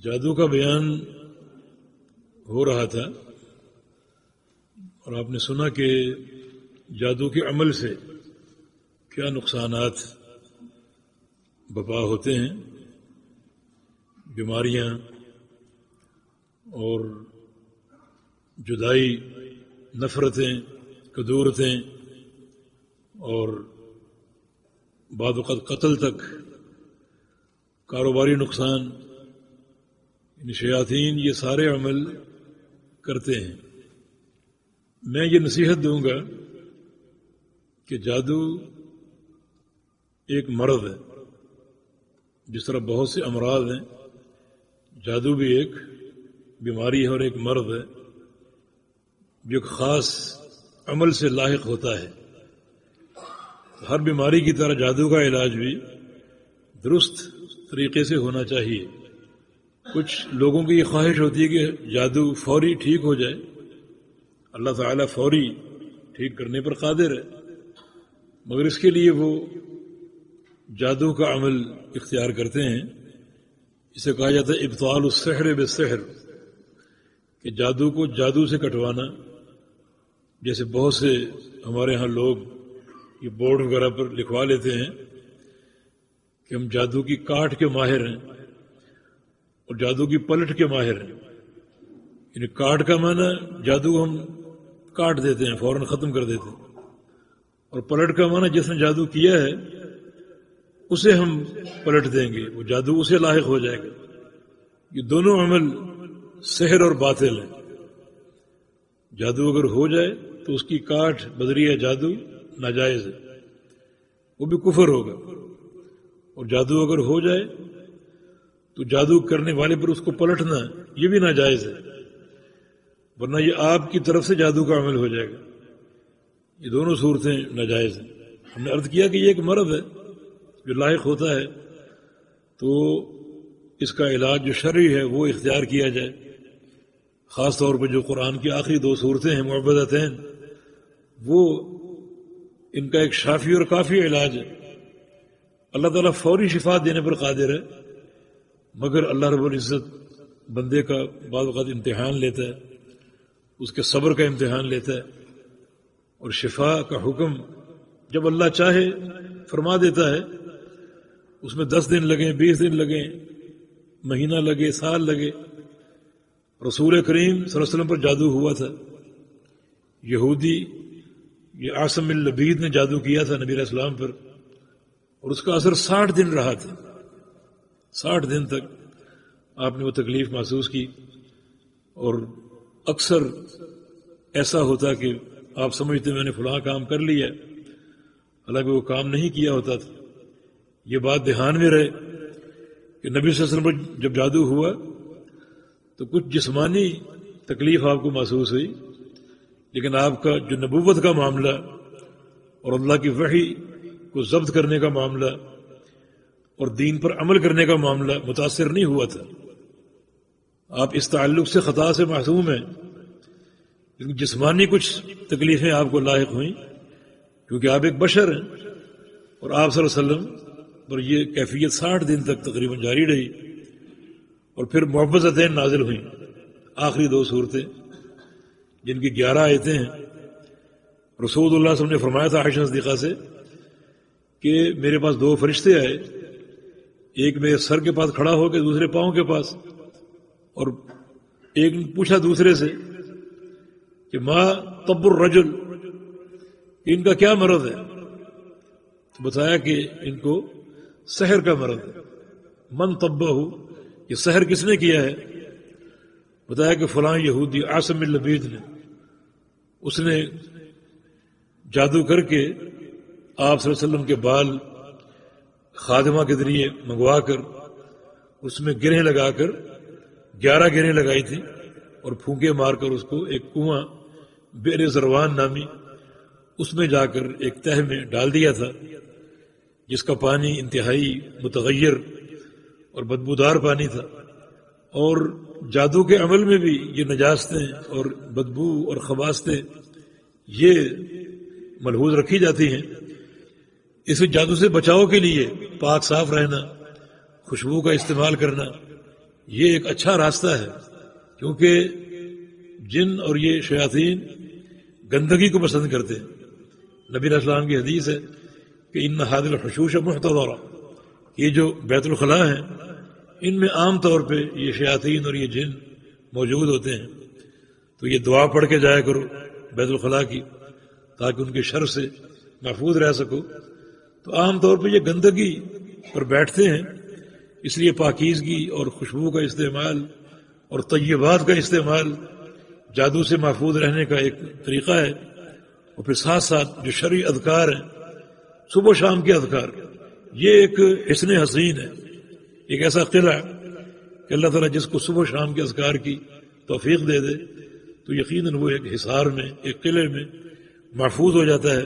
جادو کا بیان ہو رہا تھا اور آپ نے سنا کہ جادو کے عمل سے کیا نقصانات بپا ہوتے ہیں، بیماریاں اور جدائی، نفرتیں، کدورتیں اور بعض اوقات قتل تک، کاروباری نقصان، یعنی شیاطین یہ سارے عمل کرتے ہیں۔ میں یہ نصیحت دوں گا کہ جادو ایک مرض ہے، جس طرح بہت سے امراض ہیں، جادو بھی ایک بیماری ہے اور ایک مرض ہے جو ایک خاص عمل سے لاحق ہوتا ہے۔ ہر بیماری کی طرح جادو کا علاج بھی درست طریقے سے ہونا چاہیے۔ کچھ لوگوں کی یہ خواہش ہوتی ہے کہ جادو فوری ٹھیک ہو جائے، اللہ تعالیٰ فوری ٹھیک کرنے پر قادر ہے، مگر اس کے لیے وہ جادو کا عمل اختیار کرتے ہیں۔ اسے کہا جاتا ہے ابطال السحر بالسحر، کہ جادو کو جادو سے کٹوانا۔ جیسے بہت سے ہمارے ہاں لوگ یہ بورڈ وغیرہ پر لکھوا لیتے ہیں کہ ہم جادو کی کاٹ کے ماہر ہیں اور جادو کی پلٹ کے ماہر ہیں۔ یعنی کاٹ کا معنی جادو ہم کاٹ دیتے ہیں، فوراً ختم کر دیتے ہیں، اور پلٹ کا معنی جس نے جادو کیا ہے اسے ہم پلٹ دیں گے، وہ جادو اسے لاحق ہو جائے گا۔ یہ دونوں عمل سحر اور باطل ہیں۔ جادو اگر ہو جائے تو اس کی کاٹ بذریعہ جادو ناجائز ہے، وہ بھی کفر ہوگا، اور جادو اگر ہو جائے تو جادو کرنے والے پر اس کو پلٹنا یہ بھی ناجائز ہے، ورنہ یہ آپ کی طرف سے جادو کا عمل ہو جائے گا۔ یہ دونوں صورتیں ناجائز ہیں۔ ہم نے عرض کیا کہ یہ ایک مرض ہے جو لاحق ہوتا ہے، تو اس کا علاج جو شرعی ہے وہ اختیار کیا جائے۔ خاص طور پر جو قرآن کی آخری 2 صورتیں ہیں معوذتین، وہ ان کا ایک شافی اور کافی علاج ہے۔ اللہ تعالیٰ فوری شفا دینے پر قادر ہے، مگر اللہ رب العزت بندے کا بعض اوقات امتحان لیتا ہے، اس کے صبر کا امتحان لیتا ہے، اور شفا کا حکم جب اللہ چاہے فرما دیتا ہے۔ اس میں 10 دن لگیں، 20 دن لگیں، مہینہ لگے، سال لگے۔ رسول کریم صلی اللہ علیہ وسلم پر جادو ہوا تھا، یہودی یہ عاصم اللبید نے جادو کیا تھا نبی علیہ السلام پر، اور اس کا اثر 60 دن رہا تھا۔ 60 دن تک آپ نے وہ تکلیف محسوس کی، اور اکثر ایسا ہوتا کہ آپ سمجھتے میں نے فلاں کام کر لیا، حالانکہ وہ کام نہیں کیا ہوتا تھا۔ یہ بات دھیان میں رہے کہ نبی صلی اللہ علیہ وسلم پر جب جادو ہوا تو کچھ جسمانی تکلیف آپ کو محسوس ہوئی، لیکن آپ کا جو نبوت کا معاملہ اور اللہ کی وحی کو ضبط کرنے کا معاملہ اور دین پر عمل کرنے کا معاملہ متاثر نہیں ہوا تھا۔ آپ اس تعلق سے خطا سے معصوم ہیں، لیکن جسمانی کچھ تکلیفیں آپ کو لاحق ہوئیں، کیونکہ آپ ایک بشر ہیں، اور آپ صلی اللہ علیہ وسلم پر یہ کیفیت 60 دن تک تقریباً جاری رہی، اور پھر معوذتین نازل ہوئیں، آخری 2 صورتیں جن کی 11 آیتیں ہیں۔ رسول اللہ صلی اللہ علیہ وسلم نے فرمایا تھا عائشہ صدیقہ سے کہ میرے پاس 2 فرشتے آئے، ایک میرے سر کے پاس کھڑا ہو کے دوسرے پاؤں کے پاس، اور ایک نے پوچھا دوسرے سے کہ ما طب الرجل، ان کا کیا مرض ہے؟ تو بتایا کہ ان کو سحر کا مرض ہے۔ من طبہ، یہ سحر کس نے کیا ہے؟ بتایا کہ فلاں یہودی عاصم اللبید نے، اس نے جادو کر کے آپ صلی اللہ علیہ وسلم کے بال خادمہ کے ذریعے منگوا کر اس میں گرہیں لگا کر 11 گرہیں لگائی تھی، اور پھونکے مار کر اس کو ایک کنواں بئر زروان نامی اس میں جا کر ایک تہ میں ڈال دیا تھا، جس کا پانی انتہائی متغیر اور بدبودار پانی تھا۔ اور جادو کے عمل میں بھی یہ نجاستیں اور بدبو اور خباستیں یہ ملحوظ رکھی جاتی ہیں۔ اس جادو سے بچاؤ کے لیے پاک صاف رہنا، خوشبو کا استعمال کرنا، یہ ایک اچھا راستہ ہے، کیونکہ جن اور یہ شیاطین گندگی کو پسند کرتے ہیں۔ نبی علیہ السلام کی حدیث ہے کہ ان ھذہ الحشوش محتضرہ، یہ جو بیت الخلاء ہیں ان میں عام طور پہ یہ شیاطین اور یہ جن موجود ہوتے ہیں، تو یہ دعا پڑھ کے جایا کرو بیت الخلاء کی، تاکہ ان کے شر سے محفوظ رہ سکو۔ تو عام طور پہ یہ گندگی پر بیٹھتے ہیں، اس لیے پاکیزگی اور خوشبو کا استعمال اور طیبات کا استعمال جادو سے محفوظ رہنے کا ایک طریقہ ہے۔ اور پھر ساتھ ساتھ جو شرعی اذکار ہیں، صبح و شام کے اذکار، یہ ایک حصن حسین ہے، ایک ایسا قلعہ کہ اللہ تعالیٰ جس کو صبح و شام کے اذکار کی توفیق دے دے تو یقیناً وہ ایک حصار میں، ایک قلعے میں محفوظ ہو جاتا ہے،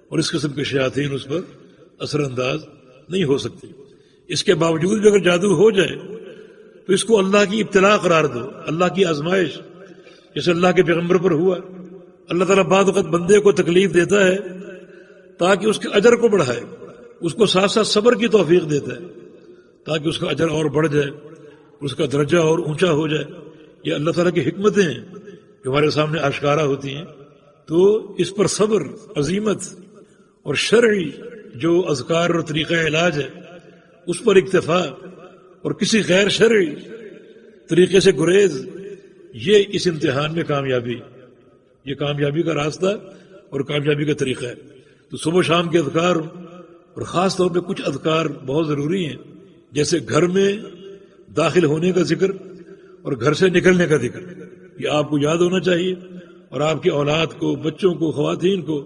اور اس قسم کے شیاطین اس پر اثر انداز نہیں ہو سکتی۔ اس کے باوجود بھی اگر جادو ہو جائے تو اس کو اللہ کی ابتلاء قرار دو، اللہ کی آزمائش، جیسے اللہ کے پیغمبر پر ہوا۔ اللہ تعالیٰ بعض وقت بندے کو تکلیف دیتا ہے تاکہ اس کے اجر کو بڑھائے، اس کو ساتھ ساتھ صبر کی توفیق دیتا ہے تاکہ اس کا اجر اور بڑھ جائے، اس کا درجہ اور اونچا ہو جائے۔ یہ اللہ تعالیٰ کی حکمتیں ہیں جو ہمارے سامنے آشکارا ہوتی ہیں۔ تو اس پر صبر، عزیمت اور شرعی جو اذکار اور طریقہ علاج ہے اس پر اکتفا، اور کسی غیر شرعی طریقے سے گریز، یہ اس امتحان میں کامیابی، یہ کامیابی کا راستہ اور کامیابی کا طریقہ ہے۔ تو صبح و شام کے اذکار، اور خاص طور پہ کچھ اذکار بہت ضروری ہیں، جیسے گھر میں داخل ہونے کا ذکر اور گھر سے نکلنے کا ذکر، یہ آپ کو یاد ہونا چاہیے، اور آپ کی اولاد کو، بچوں کو، خواتین کو،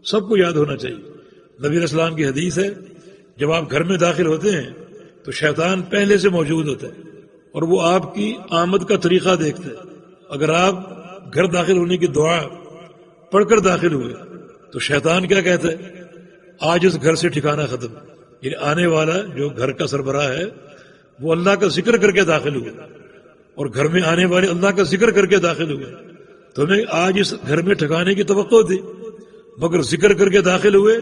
سب کو یاد ہونا چاہیے۔ نبی علیہ السلام کی حدیث ہے جب آپ گھر میں داخل ہوتے ہیں تو شیطان پہلے سے موجود ہوتا ہے اور وہ آپ کی آمد کا طریقہ دیکھتا ہے۔ اگر آپ گھر داخل ہونے کی دعا پڑھ کر داخل ہوئے تو شیطان کیا کہتا ہے؟ آج اس گھر سے ٹھکانہ ختم، یعنی آنے والا جو گھر کا سربراہ ہے وہ اللہ کا ذکر کر کے داخل ہوئے، اور گھر میں آنے والے اللہ کا ذکر کر کے داخل ہوئے، تو ہمیں آج اس گھر میں ٹھکانے کی توقع تھی، مگر ذکر کر کے داخل ہوئے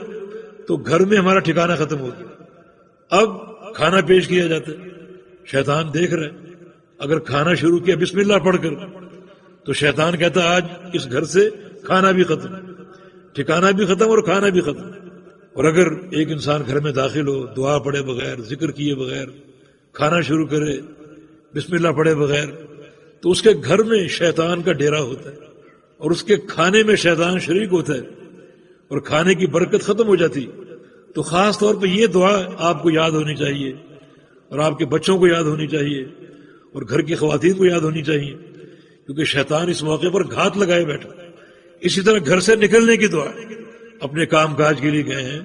تو گھر میں ہمارا ٹھکانہ ختم ہو گیا۔ اب کھانا پیش کیا جاتا ہے، شیطان دیکھ رہے، اگر کھانا شروع کیا بسم اللہ پڑھ کر تو شیطان کہتا آج اس گھر سے کھانا بھی ختم، ٹھکانہ بھی ختم اور کھانا بھی ختم۔ اور اگر ایک انسان گھر میں داخل ہو، دعا پڑھے بغیر، ذکر کیے بغیر کھانا شروع کرے، بسم اللہ پڑھے بغیر، تو اس کے گھر میں شیطان کا ڈیرا ہوتا ہے، اور اس کے کھانے میں شیطان شریک ہوتا ہے، اور کھانے کی برکت ختم ہو جاتی۔ تو خاص طور پہ یہ دعا آپ کو یاد ہونی چاہیے، اور آپ کے بچوں کو یاد ہونی چاہیے، اور گھر کی خواتین کو یاد ہونی چاہیے، کیونکہ شیطان اس موقع پر گھات لگائے بیٹھا۔ اسی طرح گھر سے نکلنے کی دعا، اپنے کام کاج کے لیے گئے ہیں،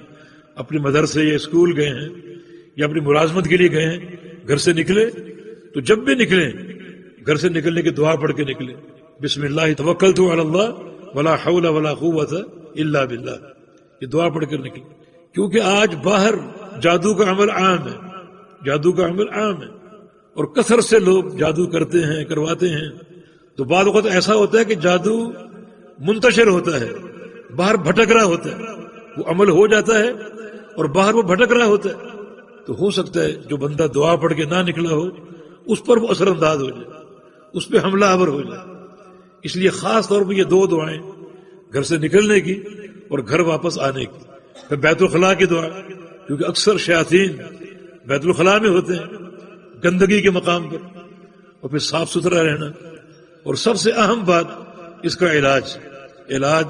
اپنے مدرسے یا اسکول گئے ہیں، یا اپنی ملازمت کے لیے گئے ہیں، گھر سے نکلے تو جب بھی نکلیں گھر سے نکلنے کی دعا پڑھ کے نکلے، بسم اللہ توکلت علی اللہ ولا حول ولا قوت الا باللہ، یہ دعا پڑھ کر نکلے۔ کیونکہ آج باہر جادو کا عمل عام ہے، جادو کا عمل عام ہے، اور کثرت سے لوگ جادو کرتے ہیں، کرواتے ہیں۔ تو بعض وقت ایسا ہوتا ہے کہ جادو منتشر ہوتا ہے، باہر بھٹک رہا ہوتا ہے، وہ عمل ہو جاتا ہے اور باہر وہ بھٹک رہا ہوتا ہے، تو ہو سکتا ہے جو بندہ دعا پڑھ کے نہ نکلا ہو اس پر وہ اثر انداز ہو جائے، اس پہ حملہ آور ہو جائے۔ اس لیے خاص طور پہ یہ دو دعائیں، گھر سے نکلنے کی اور گھر واپس آنے کی۔ پھر بیت الخلاء کی دعا، کیونکہ اکثر شیاطین بیت الخلاء میں ہوتے ہیں، گندگی کے مقام پر، اور پھر صاف ستھرا رہنا، اور سب سے اہم بات اس کا علاج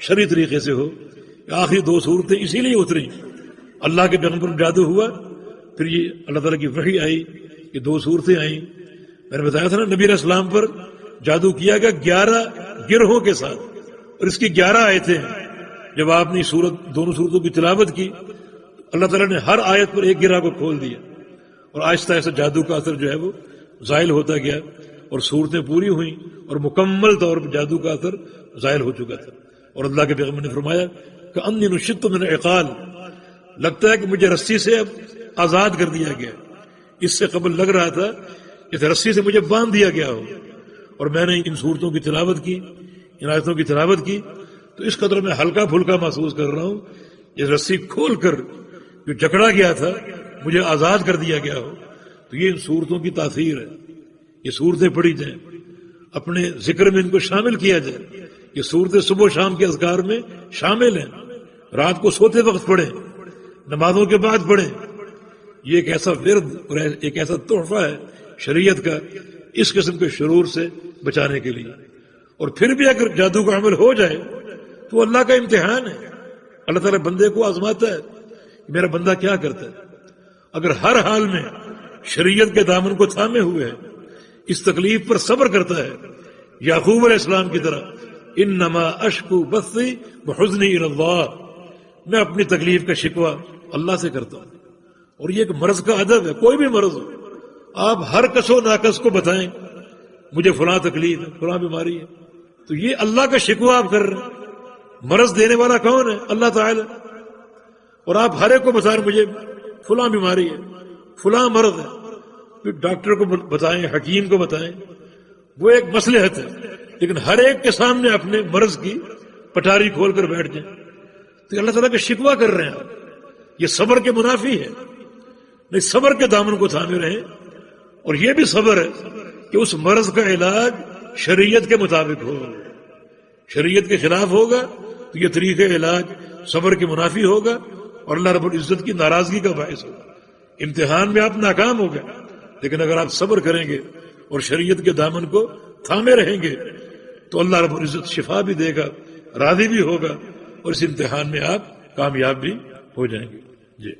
شرعی طریقے سے ہو۔ آخری دو صورتیں اسی لیے اتری، اللہ کے پیغمبر پر جادو ہوا، پھر یہ اللہ تعالیٰ کی وحی آئی، یہ دو صورتیں آئیں۔ میں نے بتایا تھا نا، نبی علیہ السلام پر جادو کیا گیا 11 گروہوں کے ساتھ، اور اس کی 11 آیتیں ہیں۔ جب آپ نے دونوں صورتوں کی تلاوت کی، اللہ تعالیٰ نے ہر آیت پر ایک گرہ کو کھول دیا، اور آہستہ آہستہ جادو کا اثر جو ہے وہ زائل ہوتا گیا، اور صورتیں پوری ہوئیں، اور مکمل طور پر جادو کا اثر زائل ہو چکا تھا۔ اور اللہ کے پیغمبر نے فرمایا کہ انی نشدت من العقال، لگتا ہے کہ مجھے رسی سے اب آزاد کر دیا گیا، اس سے قبل لگ رہا تھا کہ رسی سے مجھے باندھ دیا گیا ہو۔ اور میں نے ان صورتوں کی تلاوت کی، ان آیتوں کی تلاوت کی، تو اس قدر میں ہلکا پھلکا محسوس کر رہا ہوں، یہ رسی کھول کر جو جکڑا گیا تھا مجھے آزاد کر دیا گیا ہو۔ تو یہ ان صورتوں کی تاثیر ہے. یہ صورتیں پڑھی جائیں، اپنے ذکر میں ان کو شامل کیا جائے. یہ صورتیں صبح و شام کے اذکار میں شامل ہیں. رات کو سوتے وقت پڑھیں، نمازوں کے بعد پڑھیں. یہ ایک ایسا ورد اور ایک ایسا تحفہ ہے شریعت کا اس قسم کے شرور سے بچانے کے لیے. اور پھر بھی اگر جادو کا عمل ہو جائے تو وہ اللہ کا امتحان ہے. اللہ تعالیٰ بندے کو آزماتا ہے میرا بندہ کیا کرتا ہے. اگر ہر حال میں شریعت کے دامن کو تھامے ہوئے ہے، اس تکلیف پر صبر کرتا ہے، یعقوب علیہ السلام کی طرح انما اشکو بثی وحزنی الی اللہ، میں اپنی تکلیف کا شکوہ اللہ سے کرتا ہوں. اور یہ ایک مرض کا ادب ہے. کوئی بھی مرض ہو، آپ ہر کس و ناکس کو بتائیں مجھے فلاں تکلیف ہے، فلاں بیماری ہے، تو یہ اللہ کا شکوہ آپ کر رہے ہیں. مرض دینے والا کون ہے؟ اللہ تعالی. اور آپ ہر ایک کو بتائیں مجھے فلاں بیماری ہے، فلاں مرض ہے. پھر ڈاکٹر کو بتائیں، حکیم کو بتائیں، وہ ایک مصلحت ہے. لیکن ہر ایک کے سامنے اپنے مرض کی پٹاری کھول کر بیٹھ جائیں تو اللہ تعالیٰ کا شکوہ کر رہے ہیں آپ. یہ صبر کے منافی ہے. نہیں، صبر کے دامن کو تھامے رہیں. اور یہ بھی صبر ہے کہ اس مرض کا علاج شریعت کے مطابق ہو. شریعت کے خلاف ہوگا تو یہ طریقہ علاج صبر کے منافی ہوگا اور اللہ رب العزت کی ناراضگی کا باعث ہوگا. امتحان میں آپ ناکام ہو گئے، لیکن اگر آپ صبر کریں گے اور شریعت کے دامن کو تھامے رہیں گے تو اللہ رب العزت شفا بھی دے گا، راضی بھی ہوگا، اور اس امتحان میں آپ کامیاب بھی ہو جائیں گے. جی.